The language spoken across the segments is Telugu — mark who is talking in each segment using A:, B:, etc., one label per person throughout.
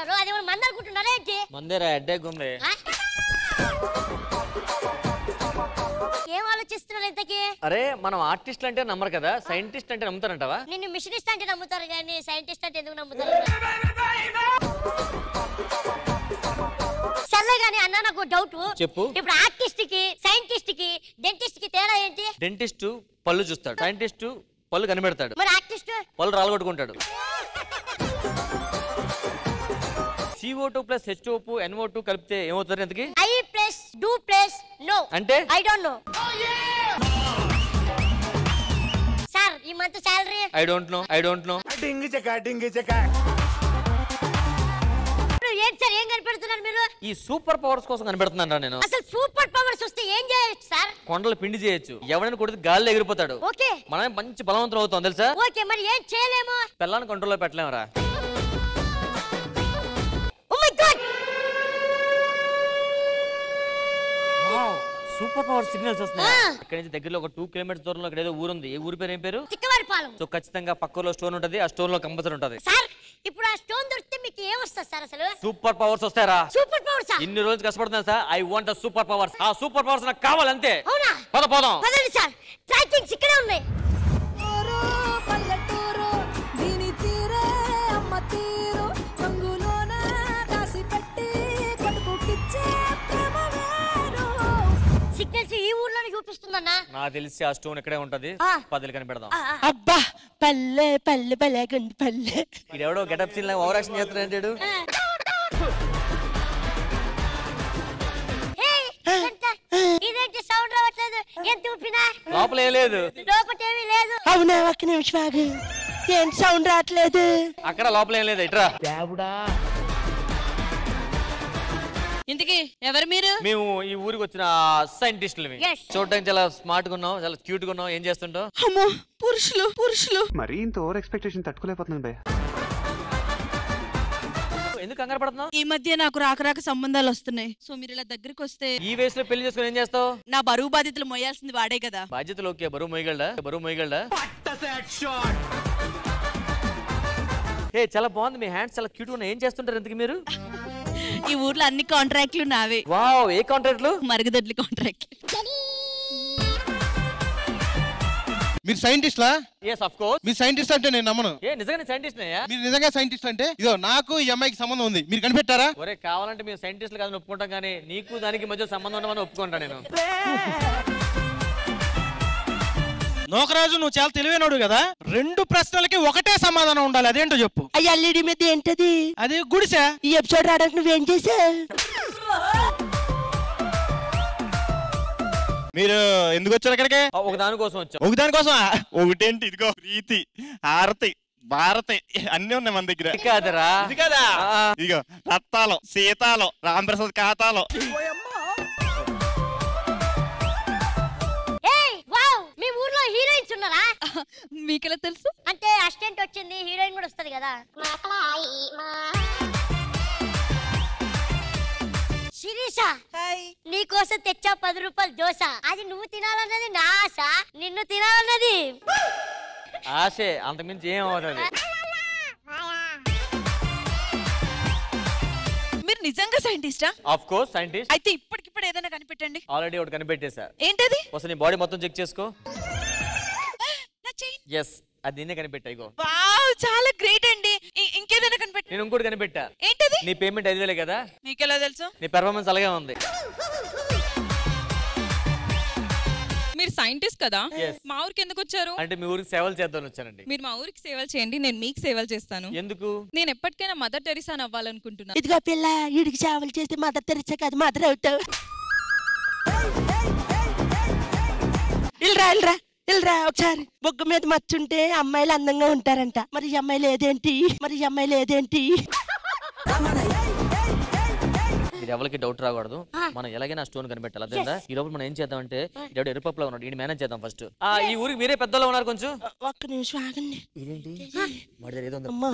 A: అంటున్నారు, అది మంది అనుకుంటున్నారా ఏంటి?
B: మందేరా హెడ్ఏక్ ఉంది.
A: ఏం ఆలోచిస్తున్నారు ఇంతకీ?
B: అరే మనం ఆర్టిస్ట్ అంటే నమ్మరు కదా, సైంటిస్ట్ అంటే నమ్ముతారంటావా?
A: నిన్ను మిషనిస్ట్ అంటే నమ్ముతారు కానీ సైంటిస్ట్ అంటే ఎందుకు నమ్ముతారు? సర్లే గానీ అన్న, నాకు డౌట్
B: చెప్పు.
A: ఇప్పుడు ఆర్టిస్ట్ కి, సైంటిస్ట్ కి, డెంటిస్ట్ కి తేడా ఏంటి?
B: డెంటిస్ట్ పళ్ళు చూస్తాడు, సైంటిస్ట్ పళ్ళు కనిపెడతాడు,
A: మరి ఆర్టిస్ట్
B: పళ్ళు రాలగొట్టుకుంటాడు. CO2 + H2O NO2 కలిపితే ఏమవుతుంది ఎంతకి?
A: I plus do plus no
B: అంటే
A: I don't know. సార్ ఈ month salary
B: I don't know.
C: డింగి చెక
A: ఏంటి సార్, ఏం కనిపెడుతున్నారు మీరు?
B: ఈ సూపర్ పవర్స్ కోసం కనిపెడుతున్నాను నేను.
A: అసలు సూపర్ పవర్స్ వస్తే ఏం చేయొచ్చు సార్?
B: కొండలు పిండి చేయొచ్చు, ఎవరైనా కొడితే గాల్లో ఎగిరిపోతాడు.
A: ఓకే,
B: మనమే మంచి బలవంతులు అవుతాం తెలుసా?
A: ఓకే, మరి ఏం చేయలేము?
B: పిల్లని కంట్రోల్లో పెట్టలేమరా. సూపర్ పవర్ సిగ్నల్స్ వస్తున్నాయి. ఇక్కడ నుంచి దగ్గరలో ఒక 2 కిలోమీటర్స్ దూరంలో ఇక్కడ ఏదో ఊరుంది. ఏ ఊరి పేరు ఏం పేరు?
A: తిక్కవారిపాలెం.
B: సో ఖచ్చితంగా పక్కలో స్టోన్ ఉంటది, ఆ స్టోన్ లో కంపల్సరీ ఉంటది.
A: సార్ ఇప్పుడు ఆ స్టోన్ దొరికితే మీకు ఏం వస్తుంది సార్? అసలు
B: సూపర్ పవర్స్ వస్తారా?
A: సూపర్ పవర్స్
B: ఇన్ని రోజులు కష్టపడుతున్నా sir. I want super powers. ఆ సూపర్ పవర్స్ నాకు కావాలంతే.
A: అవునా?
B: పోదాం
A: పదండి సార్, ట్రాకింగ్స్ ఇక్కడే ఉన్నాయి. సిగ్నల్స్ ఈ ఊర్లోనే చూపిస్తుందన్నా.
B: నాకు తెలిసి ఆ స్టోన్ ఇక్కడే ఉంటది. పదిలు కనిపెడదాం.
D: అబ్బా పల్లె పల్లె పల్లె గండి పల్లె.
B: ఇడెవడో గెటప్ సీన్ లాగా ఓవర్ యాక్షన్ చేస్తున్నాడు.
A: ఇదేంటి సౌండ్ రావట్లేదు? ఎంత ఊపినా
B: లోపల ఏం లేదు,
A: లోపటేమీ లేదు.
D: అవునా, ఒక్క నిమిషం ఆగు. ఏంటి సౌండ్ రావట్లేదు?
B: అక్కడ లోపల ఏం లేదు. ఇట్రా.
E: ఇంతకీ ఎవరు మీరు?
B: మేము ఈ ఊరికి వచ్చిన సైంటిస్టులు. చూడడానికి చాలా స్మార్ట్ గా ఉన్నాం, చాలా క్యూట్ గా ఉన్నాం. ఏం చేస్తుంటాం?
D: అమ్మో పురుషులు.
C: మరి ఇంత ఓవర్ ఎక్స్పెక్టేషన్ తట్టుకోలేకపోతున్నాను భయ్య.
B: ఎందుకు కంగారు పడుతున్నావు?
E: ఈ మధ్య నాకు రాక సంబంధాలు వస్తున్నాయి. సో మీరు ఇలా దగ్గరికి వస్తే.
B: ఈ వయసులో పెళ్లి చేసుకుని ఏం చేస్తావు?
E: నా బరువు బాధ్యతలు మోయాల్సింది వాడే కదా.
B: బాధ్యతలు ఓకే, బరువు మోయగలడా? ఏ చాలా బాగుంది, మీ హ్యాండ్స్ చాలా క్యూట్ ఉన్నాయి. ఏం చేస్తుంటారు ఎందుకు మీరు?
E: ఈ ఊర్లో అన్ని కాంట్రాక్ట్లు నావే.
B: వావ్, ఏ కాంట్రాక్ట్లు?
E: మరుగుదొడ్లు కాంట్రాక్ట్.
F: మీరు సైంటిస్ట్లా?
B: yes of course.
F: మీరు సైంటిస్ట్ అంటే నేను నమ్మను.
B: ఏ నిజంగానే సైంటిస్ట్ నయ్యా?
F: మీరు నిజంగా సైంటిస్ట్ అంటే ఇదో నాకు ఈ అమ్మాయికి సంబంధం ఉంది, మీరు కనిపెట్టారా?
B: ఒరే కావాలంటే మేము సైంటిస్టులు కాదని ఒప్పుకుంటాం, కానీ నీకు దానికి మధ్య సంబంధం ఉండమని ఒప్పుకుంటా నేను.
F: నోకరాజు నువ్వు చాలా తెలివైనడు కదా, 2 ప్రశ్నలకి ఒకటే సమాధానం ఉండాలి. అదేంటో చెప్పు.
D: అయ్యి ఎల్ఈడి మీద ఏంటది?
F: అది గుడిసా.
D: ఈ ఎపిసోడ్ రావడానికి నువ్వేం చేసావు?
F: మీరు ఎందుకు వచ్చారు ఇక్కడికి?
B: ఒక దానికోసం వచ్చాం.
F: ఒక దానికోసం? ఒకటేంటి, ఇదిగో ప్రీతి, హారతి, భారతి అన్ని ఉన్నాయి మన దగ్గర.
B: కాదరా?
F: ఇదిగో రత్తాలు, సీతాలు, రాంప్రసాద్ ఖాతాలు.
A: మీ ఊర్లో హీరోయిన్స్ ఉన్నారా?
E: మీకెలా తెలుసు?
A: అంటే అసిస్టెంట్ వచ్చింది, హీరోయిన్ కూడా వస్తది కదా. శిరీష, నీకోసం తెచ్చా 10 రూపాయల దోశ. అది నువ్వు తినాలన్నది నా ఆశ, నిన్ను తినాలన్నది
B: ఆశే, అంతకుమించి ఏం అవుతుంది?
E: మీరు నిజంగా సైంటిస్టా?
B: Of course scientist.
E: అయితే ఇప్పటికిప్పుడు ఏదైనా కనిపెట్టండి.
B: ఆల్రెడీ ఒకటి కనిపెట్టేశా.
E: ఏంటది?
B: ఒకసారి నీ బాడీ మొత్తం చెక్ చేసుకో.
E: నా చైన్.
B: ఎస్, అది నిన్నే కనిపెట్టా. ఇగో.
E: వావ్, చాలా గ్రేట్ అండి. ఇంకేదైనా కనిపెట్టండి.
B: నేను ఇంకోటి కనిపెట్టా.
E: ఏంటది?
B: నీ పేమెంట్ 5,000 కదా.
E: మీకెలా తెలుసు?
B: నీ పెర్ఫార్మెన్స్ అలాగే ఉంది.
G: మీరు సైంటిస్ట్ కదా,
B: Yes.
G: మా ఊరికి ఎందుకు వచ్చారు?
B: అంటే మీ ఊరికి సేవలు చేద్దామని వచ్చానండి.
G: మీరు మా ఊరికి సేవలు చేయండి, నేను మీకు సేవలు చేస్తాను.
B: ఎందుకు?
G: నేను ఎప్పటికైనా మదర్ టెరిసా అవ్వాలనుకుంటున్నాను.
D: ఇదిగో పిల్ల, వీడికి సేవలు చేస్తే మదర్ తెరిచా కాదు, మదర్ అవుతావు. ఇల్రా ఒకసారి. బొగ్గు మీద మచ్చుంటే అమ్మాయిలు అందంగా ఉంటారంట. మరి ఈ అమ్మాయిలు ఏదేంటి?
B: ఇది ఎవరికి డౌట్ రాకూడదు. మనం ఎలాగైనా స్టోన్ కనిపెట్టాలి. అదేందా ఈ లోపల మనం ఏం చేద్దామంటే, ఇటు ఎరుపప్పులో ఉన్నాడు, ఈ మేనేజ్ చేద్దాం ఫస్ట్. ఈ ఊరికి మీరే పెద్దలో ఉన్నారు, కొంచెం
D: ఒక్క నిమిషం ఆగండి.
B: ఇదేంటి మరి దగ్గర ఏదో ఉంది.
D: అమ్మా.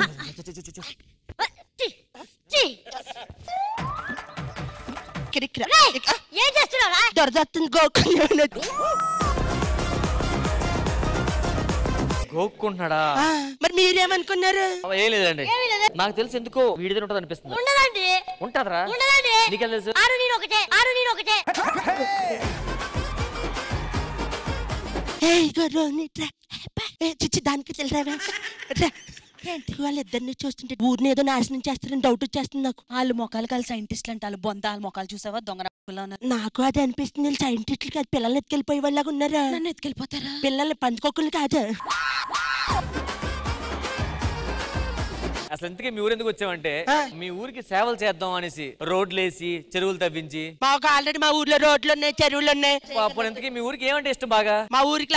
A: ఏం చేస్తున్నారా?
D: దొరదత్తుంది గోకు.
B: గోక్కుంటున్నాడా?
D: మరి మీరేమనుకున్నారు?
B: ఏం లేదండి, నాకు తెలిసి ఎందుకో వీడి దగ్గర ఉంటుంది అనిపిస్తుంది.
A: ఉండదండి.
B: ఉంటదరా?
A: ఉండదండి.
B: నీకెలా తెలుసు?
A: ఆరు నేను ఒకటే.
D: చిచ్చి దానికి తెలిరావా? వాళ్ళిద్దరిని చూస్తుంటే ఊరిని ఏదో నాశనం చేస్తారని డౌట్ వచ్చేస్తుంది నాకు.
H: వాళ్ళు మొక్కలు కాదు సైంటిస్టులు అంటే వాళ్ళు బొంద వాళ్ళ మొక్కలు చూసావా దొంగ
D: నాకు అది అనిపిస్తుంది. వీళ్ళు సైంటిస్టులు కాదు, పిల్లల్ని ఎత్తుకెళ్ళిపోయే వాళ్ళగా ఉన్నారా?
H: నన్ను ఎత్తుకెళ్ళిపోతారా?
D: పిల్లల్ని పంచుకోకులు కాదు.
B: అసలు ఇంతకీ మీ ఊరు ఎందుకు వచ్చామంటే మీ ఊరికి సేవలు చేద్దాం అనేసి రోడ్లు వేసి చెరువులు తవ్వించి.
D: మాకు ఆల్రెడీ మా ఊర్లో రోడ్లు ఉన్నాయి, చెరువులు ఉన్నాయి.
B: అప్పుడు ఇంతకీ మీ ఊరికి ఏమంటే ఇష్టం బాగా?
D: మా ఊరికి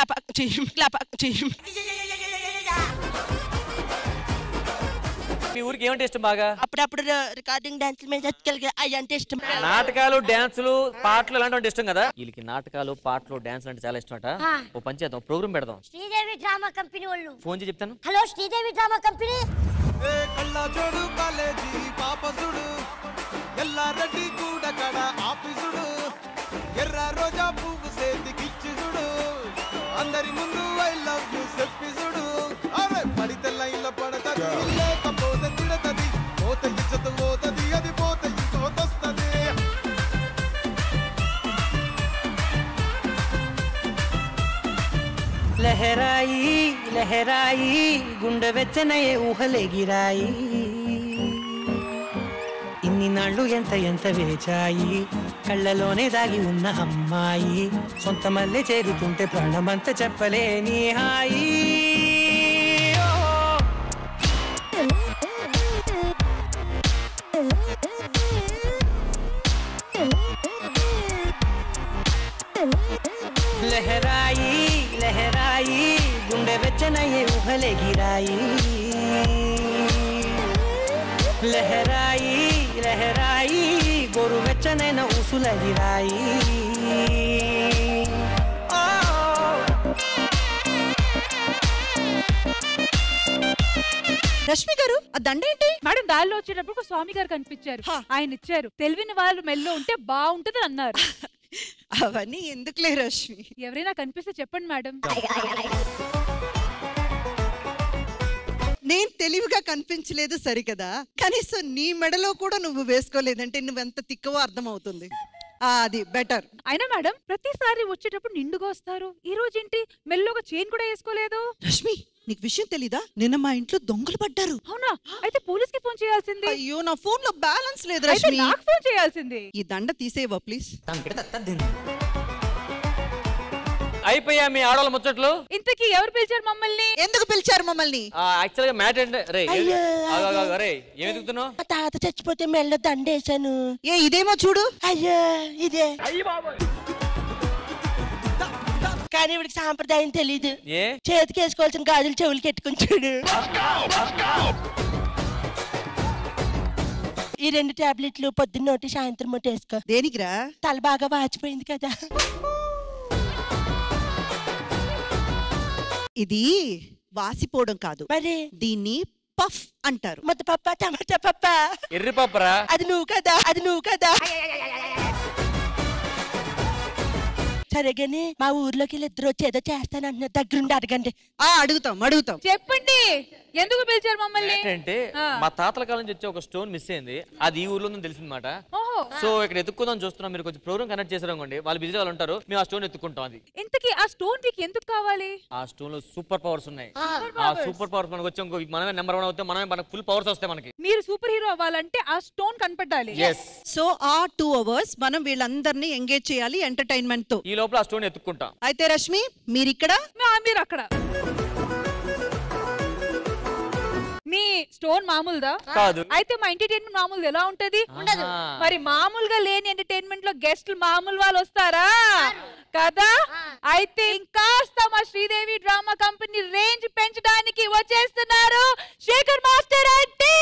B: మీ ఊరికి ఏమంటే ఇష్టం బాగా?
D: అప్పుడప్పుడు రికార్డింగ్ డాన్సుల మీద అవి అంటే ఇష్టం.
B: నాటకాలు డాన్సులు పాటలు ఇలాంటి ఇష్టం కదా. వీళ్ళకి నాటకాలు పాటలు డాన్సులు అంటే చాలా ఇష్టం అట. ఓ పని చేద్దాం, ప్రోగ్రామ్ పెడదాం.
A: శ్రీదేవి డ్రామా కంపెనీ వాళ్ళు
B: ఫోన్ చేసి చెప్తాను.
A: Hello Sridevi drama company.
I: కళ్ళజోడు కాలేజీ పాపసుడు ఎల్లారెడ్డి కూడా కడ ఆఫీసుడు ఎర్ర రోజా పువ్వు సేతికిచ్చుడు అందరి ముందు ఐ లవ్ యూ చెప్పిసుడు. అరే పడితే లైన్ల పడతది, లేకపోతే తిడతది, పోత ఇచ్చత పోతది, అది పోత ఇంకోతొస్తది.
J: లహరాయి లహరాయి గుండె వెచ్చనయే ఊహలెగిరాయి. ఇన్ని నాళ్ళు ఎంత ఎంత వేచాయి, కళ్ళలోనే దాగి ఉన్న అమ్మాయి. సొంత మల్లె చేరుతుంటే ప్రాణమంత చెప్పలేని హాయి. లహరాయి లహరాయి గుండె వెచ్చనయే ఊహలెగిరాయి. లహరాయి లహరాయి గోరు వెచ్చనైన ఊసులెగిరాయి.
E: రష్మి గారు ఆ దండ ఏంటి? మేడం దారిలో వచ్చేటప్పుడు స్వామి గారు కనిపించారు, ఆయన ఇచ్చారు. తెలివిన వాళ్ళు మెల్లో ఉంటే బాగుంటది అన్నారు.
H: అవన్నీ ఎందుకులే రష్మి.
E: ఎవరైనా కనిపిస్తే చెప్పండి మేడం.
H: నేను తెలివిగా కనిపించలేదు సరికదా, కనీసం నీ మెడలో కూడా నువ్వు వేసుకోలేదంటే నువ్వెంత తిక్కవో అర్థం అవుతుంది. అది బెటర్.
E: అయినా మేడం ప్రతిసారి వచ్చేటప్పుడు నిండుగా వస్తారు, ఈ రోజు ఏంటి మెల్లోగా చైన్ కూడా వేసుకోలేదు?
H: రష్మి నీకు విషయం తెలీదా? నిన్న మా ఇంట్లో దొంగలు పడ్డారు.
E: అవునా? అయితే పోలీస్ కి ఫోన్ చేయాల్సింది.
H: అయ్యో నా ఫోన్ లో బ్యాలెన్స్ లేదు రష్మి.
E: నాకు ఫోన్ చేయాల్సింది.
H: ఈ దండ తీసేవా ప్లీజ్.
B: అయిపోయా మీ ఆడవాళ్ళ ముచ్చట్లు.
E: ఇంతకీ ఎవరు పిలిచారు మమ్మల్ని?
H: ఎందుకు పిలిచారు మమ్మల్ని?
B: యాక్చువల్ గా మ్యాటర్ ఏంటి? ఏం ఎదుగుతున్నావు?
D: మా తాత చచ్చిపోతే మెల్ల దండేశాను.
H: ఇదేమో చూడు.
D: అయ్యో ఇదే. కానీ ఇవిడికి సాంప్రదాయం తెలీదు. చేతికి వేసుకోవాల్సిన గాజులు చెవులకి ఎట్టుకుంటాడు. ఈ 2 టాబ్లెట్లు పొద్దున్న ఒకటి సాయంత్రం ఒకటి వేసుకో.
H: దేనికిరా?
D: తల బాగా వాచిపోయింది కదా.
H: ఇది వాసిపోవడం కాదు,
D: మరి
H: దీన్ని పఫ్ అంటారు.
D: ముద్దపప్ప, టమాటా పప్ప,
B: ఎర్రి పప్పరా?
D: అది నువ్వు కదా. సరేగాని మా ఊర్లోకి ఇద్దరు వచ్చి ఏదో చేస్తానంటున్నారు, దగ్గరుండి అడగండి.
H: అడుగుతాం.
E: చెప్పండి ఎందుకు పిలిచారు మమ్మల్ని?
B: అంటే మా తాతల కాలం నుంచి వచ్చే ఒక స్టోన్ మిస్ అయింది, అది ఈ ఊర్లో తెలిసిందన్నమాట. సో ఇక్కడ ఎత్తుకుందాం చూస్తున్నాం. మీరు కొంచెం ప్రోగ్రామ్ కనెక్ట్ చేసారు అనుకోండి, వాళ్ళు బిజీ వాళ్ళు ఉంటారు, మేము ఆ స్టోన్ ఎత్తుకుంటాం. అది
E: ఇంతకీ ఆ స్టోన్ మీకు ఎందుకు కావాలి?
B: ఆ స్టోన్ లో సూపర్ పవర్స్ ఉన్నాయి. ఆ సూపర్ పవర్స్ మనకు వచ్చి మనమే నెంబర్ 1 అవుతే మనకు ఫుల్ పవర్స్ వస్తాయి. మనకి
E: మీరు సూపర్ హీరో అవ్వాలంటే ఆ స్టోన్ కనపడాలి.
H: సో ఆ 2 hours మనం వీళ్ళందరినీ ఎంగేజ్ చేయాలి ఎంటర్టైన్మెంట్ తో.
B: ఈ లోపల ఆ స్టోన్ ఎత్తుకుంటాం.
H: అయితే రష్మి మీరిక్కడ,
E: మీరు అక్కడ. మీ స్టోన్ మామూలుదా?
B: కాదు.
E: అయితే మా ఎంటర్టైన్మెంట్ మామూలు ఎలా ఉంటది? ఉండదు. మరి మామూలుగా లేని ఎంటర్టైన్మెంట్ లో గెస్ట్లు మామూలు వాళ్ళు వస్తారా కదా? అయితే ఇంకాస్త మా శ్రీదేవి డ్రామా కంపెనీ రేంజ్ పెంచడానికి వచ్చేస్తున్నారు శేఖర్ మాస్టర్ అంటే.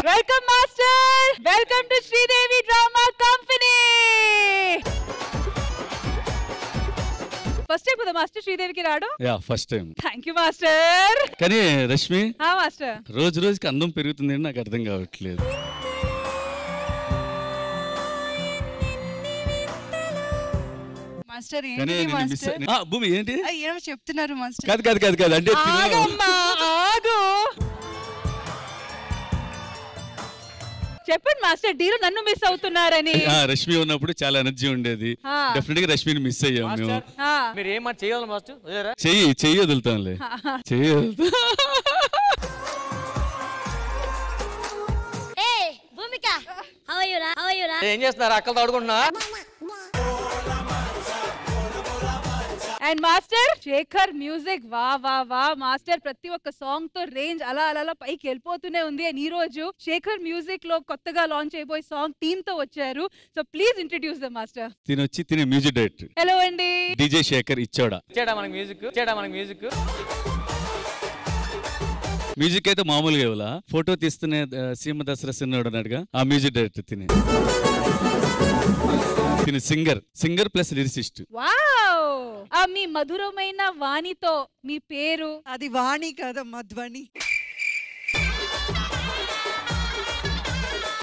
E: Welcome master, welcome to Sridevi drama company. First అయిపోదా మాస్టర్ శ్రీదేవి శ్రీదేవికి రావడం?
K: Yeah first time.
E: Thank you master.
K: కానీ రష్మి
E: మాస్టర్
K: రోజు రోజుకి అందం పెరుగుతుంది, నాకు అర్థం కావట్లేదు.
L: మాస్టర్
K: కానీ
L: ఏంటి
K: నేను
L: మాస్టర్?
K: భూమి ఏంటి
L: ఏమో చెప్తున్నారు మాస్టర్.
K: కాదు కాదు కాదు కాదు అంటే
E: ఆగమ్మా, ఆగు. చెప్పండి మాస్టర్, డీలో నన్ను మిస్ అవుతున్నారని.
K: రష్మి ఉన్నప్పుడు చాలా ఎనర్జీ ఉండేది, డెఫినెట్ గా రష్మిని మిస్ అయ్యాం మేము.
B: మీరు ఏం చేయాలి మాస్టర్?
K: చెయ్యి వదులుతాంలే, చెయ్యి వదులుతా.
A: భూమిక హౌ ఆర్ యు రా?
B: ఏం చేస్తున్నారు? అక్కలతో ఆడుకుంటున్నా.
E: అండ్ మాస్టర్ శేఖర్ మ్యూజిక్, వా వా వా మాస్టర్, ప్రతి ఒక్క సాంగ్ తో రేంజ్ అలా అలా పైకి వెళ్ళిపోతూనే ఉంది. అండ్ ఈ రోజు శేఖర్ మ్యూజిక్ లో కొత్తగా లాంచ్ అయిపోయి సాంగ్ టీమ్ తో వచ్చారు. So please introduce the master.
K: తినే మ్యూజిక్ డైరెక్టర్.
E: హలో అండి.
K: డీజే శేఖర్ ఇచ్చాడా
B: మనకి మ్యూజిక్.
K: మ్యూజిక్ అయితే మామూలుగా ఇవ్వాలా, ఫోటో తీస్తున్న సీమ దసరా సిన్నాడు అన్నట్టుగా ఆ మ్యూజిక్ డైరెక్టర్ తినే సింగర్ ప్లస్ లిరిసిస్ట్.
E: వావ్! ఆ మీ మధురమైన వాణితో మీ పేరు?
H: అది వాణి కాదమ్మా, ధ్వని.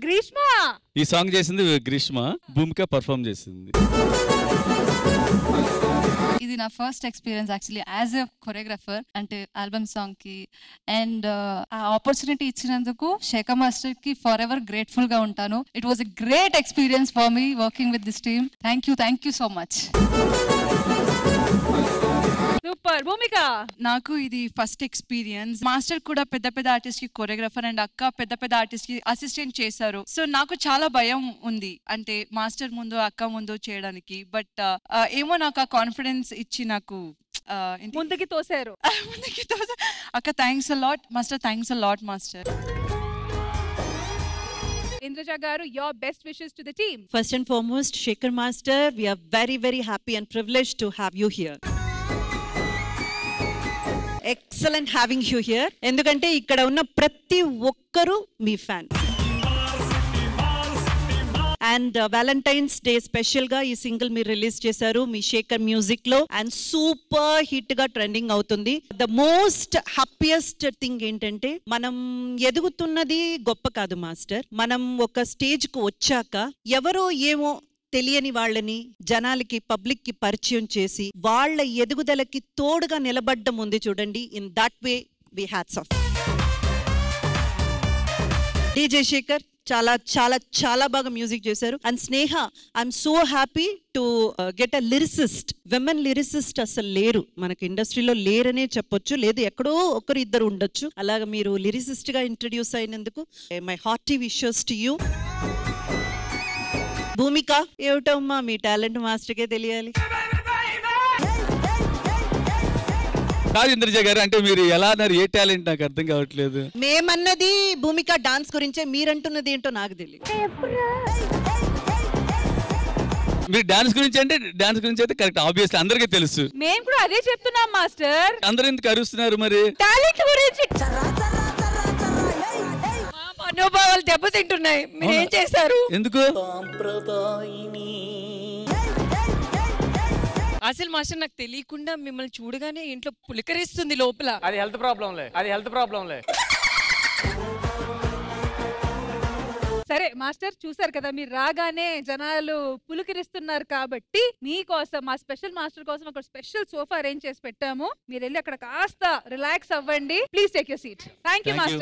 E: గ్రీష్మ.
K: ఈ సాంగ్ చేసింది గ్రీష్మ, భూమిక పర్ఫార్మ్ చేసింది.
L: ఇది నా first experience actually as a choreographer, అంటే ఆల్బమ్ సాంగ్ కి. అండ్ ఆ ఆపర్చునిటీ ఇచ్చినందుకు శేఖర్ మాస్టర్ కి ఫర్ ఎవర్ గ్రేట్ఫుల్ గా ఉంటాను. It was a great experience for me working with this team. Thank you so much.
E: Super. Bhumika,
L: నాకు ఇది ఫస్ట్ ఎక్స్పీరియన్స్. మాస్టర్ కూడా పెద్ద పెద్ద ఆర్టిస్ట్ కి కొరియోగ్రాఫర్ అండ్ అక్క పెద్ద పెద్ద ఆర్టిస్ట్ కి అసిస్టెంట్ చేశారు. సో నాకు చాలా భయం ఉంది, అంటే మాస్టర్ ముందు అక్క ముందు చేయడానికి. బట్ ఏమో నాకు ఆ కాన్ఫిడెన్స్ ఇచ్చి నాకు
E: ముందుకి తోసారు.
L: అక్క thanks a lot master, thanks a lot master.
E: Indraja garu, your best wishes to the team.
H: First and foremost, Shekhar Master, we are very, very happy and privileged to have you here. Excellent having you here. ఎందుకంటే ఇక్కడ ఉన్న ప్రతి ఒక్కరు మీ fan. And Valentine's day special గా ఈ సింగిల్ మీరు రిలీజ్ చేశారు మీ శేఖర్ మ్యూజిక్ లో, అండ్ సూపర్ హిట్ గా ట్రెండింగ్ అవుతుంది. ద మోస్ట్ హ్యాపీయెస్ట్ థింగ్ ఏంటంటే, మనం ఎదుగుతున్నది గొప్ప కాదు మాస్టర్, మనం ఒక స్టేజ్ కు వచ్చాక ఎవరో ఏమో తెలియని వాళ్ళని జనాలకి పబ్లిక్ కి పరిచయం చేసి వాళ్ళ ఎదుగుదలకి తోడుగా నిలబడ్డం ఉంది చూడండి. In that way we hats off. DJ Shekhar చాలా చాలా చాలా బాగా మ్యూజిక్ చేశారు. And Sneha, I'm so happy to get a lyricist. Women lyricist అసలు లేరు మనకి ఇండస్ట్రీలో, లేరనే చెప్పొచ్చు, లేదు ఎక్కడో ఒకరు ఇద్దరు ఉండొచ్చు. అలాగా మీరు లిరిసిస్ట్ గా ఇంట్రడ్యూస్ అయినందుకు my hearty wishes to you. Bhumika, ఏమిటమ్మా మీ టాలెంట్ మాస్టర్కే తెలియాలి.
K: కాదు ఇంద్రజ గారు, అంటే మీరు ఎలా అన్నారు, ఏ టాలెంట్ నాకు అర్థం కావట్లేదు.
H: మేమన్నది భూమిక డాన్స్ గురించే, మీరంటున్నది ఏంటో నాకు తెలియదు.
K: మీరు డాన్స్ గురించి అంటే డాన్స్ గురించి అయితే కరెక్ట్, ఆబ్వియస్లీ అందరికీ తెలుసు.
E: మేము కూడా అదే చెప్తున్నాం మాస్టర్.
K: అందరూ ఎందుకు అరుస్తున్నారు మరి?
E: టాలెంట్ గురించి.
G: మనోభావాలు దెబ్బతింటున్నాయి, మీరు ఏం చేశారు?
K: ఎందుకు?
G: అసలు మాస్టర్ నాకు తెలియకుండా మిమ్మల్ని చూడగానే ఇంట్లో పులికరిస్తుంది లోపల.
B: అది హెల్త్ ప్రాబ్లంలే.
E: సరే మాస్టర్, చూసారు కదా, మీరు రాగానే జనాలు పులికిరిస్తున్నారు కాబట్టి మీకోసం మా స్పెషల్ మాస్టర్ కోసం ఒక స్పెషల్ సోఫా అరేంజ్ చేసి పెట్టాము. మీరు వెళ్ళి అక్కడ కాస్త రిలాక్స్ అవ్వండి. Please take your seat. Thank you master.